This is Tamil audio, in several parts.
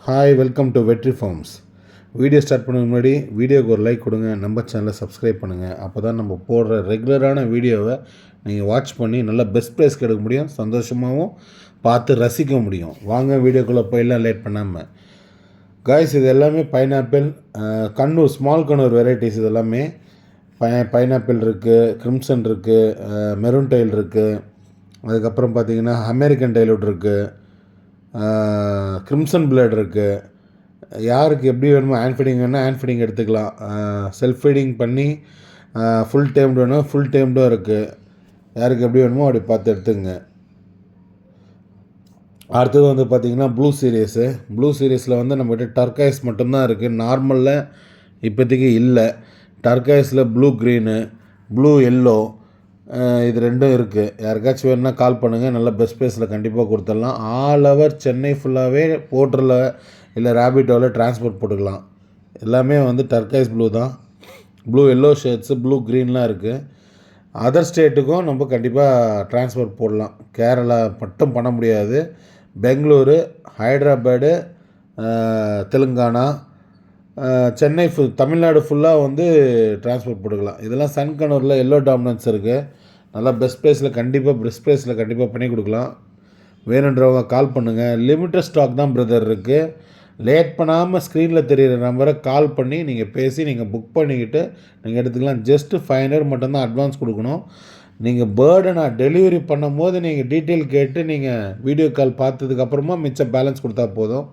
ஹாய், வெல்கம் டு வெற்றி ஃபார்ம்ஸ். வீடியோ ஸ்டார்ட் பண்ண முன்னாடி வீடியோக்கு ஒரு லைக் கொடுங்க, நம்ம சேனலை சப்ஸ்கிரைப் பண்ணுங்கள். அப்போ தான் நம்ம போடுற ரெகுலரான வீடியோவை நீங்கள் வாட்ச் பண்ணி நல்லா பெஸ்ட் ப்ரைஸ்க்கு எடுக்க முடியும், சந்தோஷமாகவும் பார்த்து ரசிக்க முடியும். வாங்க வீடியோக்குள்ளே போயெல்லாம் லேட் பண்ணாமல். காய்ஸ், இது எல்லாமே pineapple, Kannur small Kannur varieties. இது எல்லாமே பைனாப்பிள் இருக்குது, கிரிம்சன் இருக்குது, மெரூன் டைல் இருக்குது, அதுக்கப்புறம் பார்த்திங்கன்னா அமெரிக்கன் டைல்வுட் இருக்குது, கிரிம்சன் பிளேட் இருக்குது. யாருக்கு எப்படி வேணுமோ ஹேண்ட் ஃபீடிங் வேணும்னா ஹேண்ட் ஃபீடிங் எடுத்துக்கலாம். செல்ஃப் ஃபீடிங் பண்ணி ஃபுல் டைம்டு வேணும், ஃபுல் டைம்டும் இருக்குது. யாருக்கு எப்படி வேணுமோ அப்படி பார்த்து எடுத்துங்க. அடுத்தது வந்து பார்த்திங்கன்னா ப்ளூ சீரியஸில் வந்து நம்மகிட்ட டர்காய்ஸ் மட்டும்தான் இருக்குது. நார்மலில் இப்போதைக்கு இல்லை. டர்காய்ஸில் ப்ளூ க்ரீனு, ப்ளூ எல்லோ, இது ரெண்டும் இருக்குது. யாருக்காச்சும் வேணுன்னா கால் பண்ணுங்கள், நல்ல பெஸ்ட் ப்ரைஸில் கண்டிப்பாக கொடுத்துடலாம். ஆல் ஓவர் சென்னை ஃபுல்லாகவே போர்ட்டரில் இல்லை ரேபிட்டோவில் டிரான்ஸ்போர்ட் போட்டுக்கலாம். எல்லாமே வந்து டர்காய்ஸ் ப்ளூ தான். ப்ளூ எல்லோ ஷேட்ஸு, ப்ளூ க்ரீன்லாம் இருக்குது. அதர் ஸ்டேட்டுக்கும் நம்ம கண்டிப்பாக டிரான்ஸ்போர்ட் போடலாம். கேரளா மட்டும் பண்ண முடியாது. பெங்களூரு, ஹைதராபாடு, தெலுங்கானா, சென்னை தமிழ்நாடு ஃபுல்லாக வந்து டிரான்ஸ்போர்ட் போட்டுக்கலாம். இதெல்லாம் சன்கனூரில் எல்லோ டாமினன்ஸ் இருக்குது. நல்லா பெஸ்ட் ப்ரைஸில் கண்டிப்பாக பண்ணி கொடுக்கலாம். வேணுன்றவங்க கால் பண்ணுங்கள். லிமிட்டட் ஸ்டாக் தான் பிரதர் இருக்குது. லேட் பண்ணாமல் ஸ்க்ரீனில் தெரிகிற நம்பரை கால் பண்ணி நீங்கள் பேசி நீங்கள் புக் பண்ணிக்கிட்டு நீங்கள் எடுத்துக்கலாம். ஜஸ்ட்டு 500 மட்டும்தான் அட்வான்ஸ் கொடுக்கணும். நீங்கள் பேர்டை நான் டெலிவரி பண்ணும் போது நீங்கள் டீட்டெயில் கேட்டு நீங்கள் வீடியோ கால் பார்த்ததுக்கப்புறமா மிச்சம் பேலன்ஸ் கொடுத்தா போதும்.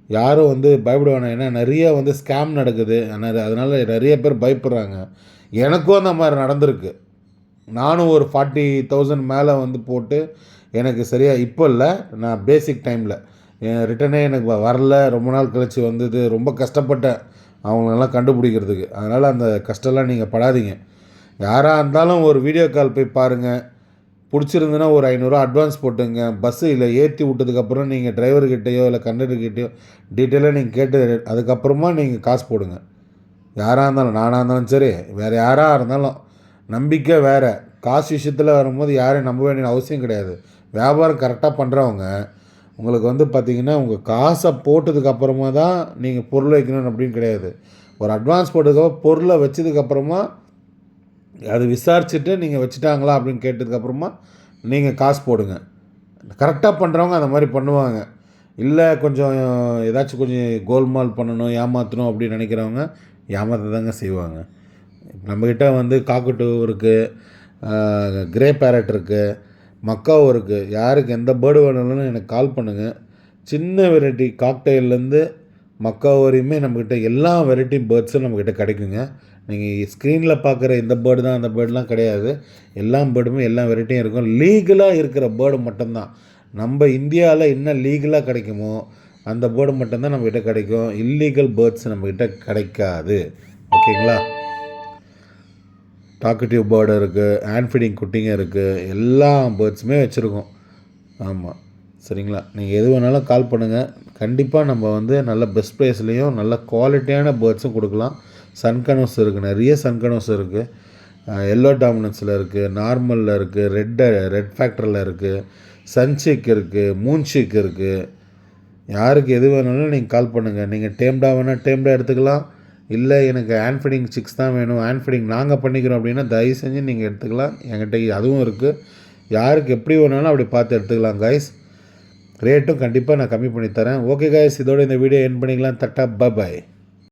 யாரும் வந்து பயப்பட வேணாம். ஏன்னா நிறைய வந்து ஸ்கேம் நடக்குது. அதனால் நிறைய பேர் பயப்படுறாங்க. எனக்கும் அந்த மாதிரி நடந்திருக்கு. நானும் ஒரு 40,000 மேலே வந்து போட்டு எனக்கு சரியாக இப்போ இல்லை, நான் பேசிக் டைமில் ரிட்டனே எனக்கு வரல. ரொம்ப நாள் கழித்து வந்தது. ரொம்ப கஷ்டப்பட்டேன் அவங்களெல்லாம் கண்டுபிடிக்கிறதுக்கு. அதனால் அந்த கஷ்டம்லாம் நீங்கள் படாதீங்க. யாராக இருந்தாலும் ஒரு வீடியோ கால் போய் பாருங்கள். பிடிச்சிருந்துன்னா ஒரு 500 அட்வான்ஸ் போட்டுங்க. பஸ்ஸு இல்லை ஏற்றி விட்டதுக்கப்புறம் நீங்கள் டிரைவர்கிட்டையோ இல்லை கண்டக்டர்கிட்டையோ டீட்டெயிலாக நீங்கள் கேட்டு அதுக்கப்புறமா நீங்கள் காசு போடுங்க. யாராக இருந்தாலும், நானாக இருந்தாலும் சரி, வேறு யாராக இருந்தாலும். நம்பிக்கை வேறு. காசு விஷயத்தில் வரும்போது யாரையும் நம்ப வேண்டிய அவசியம் கிடையாது. வியாபாரம் கரெக்டாக பண்ணுறவங்க உங்களுக்கு வந்து பார்த்திங்கன்னா உங்கள் காசை போட்டதுக்கப்புறமா தான் நீங்கள் பொருள் வைக்கணும் அப்படின்னு கிடையாது. ஒரு அட்வான்ஸ் போட்டதுக்கப்புறம் பொருளை வச்சதுக்கப்புறமா அது விசாரிச்சுட்டு நீங்கள் வச்சுட்டாங்களா அப்படின்னு கேட்டதுக்கப்புறமா நீங்கள் காசு போடுங்க. கரெக்டாக பண்ணுறவங்க அந்த மாதிரி பண்ணுவாங்க. இல்லை கொஞ்சம் ஏதாச்சும் கொஞ்சம் கோல்மால் பண்ணணும், ஏமாற்றணும் அப்படின்னு நினைக்கிறவங்க ஏமாற்ற தாங்க செய்வாங்க. நம்மக்கிட்ட வந்து காக்கட்டூ இருக்குது, கிரே பேரட் இருக்குது, மக்காவும் இருக்குது. யாருக்கு எந்த பேர்டு வேணும்னு எனக்கு கால் பண்ணுங்கள். சின்ன வெரைட்டி காக்டெயிலேருந்து மக்காவு வரையுமே நம்மக்கிட்ட எல்லா வெரைட்டி பேர்ட்ஸும் நம்மக்கிட்ட கிடைக்குங்க. நீங்கள் ஸ்க்ரீனில் பார்க்குற இந்த பேர்டு தான் அந்த பேர்டெலாம் கிடையாது. எல்லா பேர்டுமே எல்லா வெரைட்டியும் இருக்கும். லீகலாக இருக்கிற பேர்டு மட்டும்தான். நம்ம இந்தியாவில் என்ன லீகலாக கிடைக்குமோ அந்த பேர்டு மட்டும்தான் நம்மக்கிட்ட கிடைக்கும். இல்லீகல் பேர்ட்ஸ் நம்மக்கிட்ட கிடைக்காது. ஓகேங்களா? டாக்கட்டிவ் பேர்டு இருக்குது, ஹேண்ட் ஃபீடிங் குட்டிங்க இருக்குது, எல்லா பேர்ட்ஸுமே வச்சுருக்கோம். ஆமாம், சரிங்களா? நீங்கள் எது வேணாலும் கால் பண்ணுங்கள். கண்டிப்பாக நம்ம வந்து நல்ல பெஸ்ட் ப்ரைஸ்லேயும் நல்ல குவாலிட்டியான பேர்ட்ஸும் கொடுக்கலாம். சன்கனோஸ் இருக்குது, நிறைய சன்கனோஸ் இருக்குது. எல்லோ டாமினன்ஸில் இருக்குது, நார்மலில் இருக்குது, ரெட் ஃபேக்டரில் இருக்குது, சன்ஷிக் இருக்குது, மூன்ஷிக் இருக்குது. யாருக்கு எது வேணாலும் நீங்கள் கால் பண்ணுங்கள். நீங்கள் டேம்டாக வேணால் டேம்டாக எடுத்துக்கலாம். இல்லை எனக்கு ஹேண்ட் ஃபீடிங் சிக்ஸ் தான் வேணும், ஹேண்ட் ஃபீடிங் நாங்கள் பண்ணிக்கிறோம் அப்படின்னா தயவு செஞ்சு நீங்கள் எடுத்துக்கலாம். என்கிட்ட அதுவும் இருக்குது. யாருக்கு எப்படி வேணாலும் அப்படி பார்த்து எடுத்துக்கலாம் காய்ஸ். ரேட்டும் கண்டிப்பாக நான் கம்மி பண்ணி தரேன். ஓகே காய்ஸ், இதோட இந்த வீடியோ எண்ட் பண்ணிக்கலாம். தட்டா பாய்.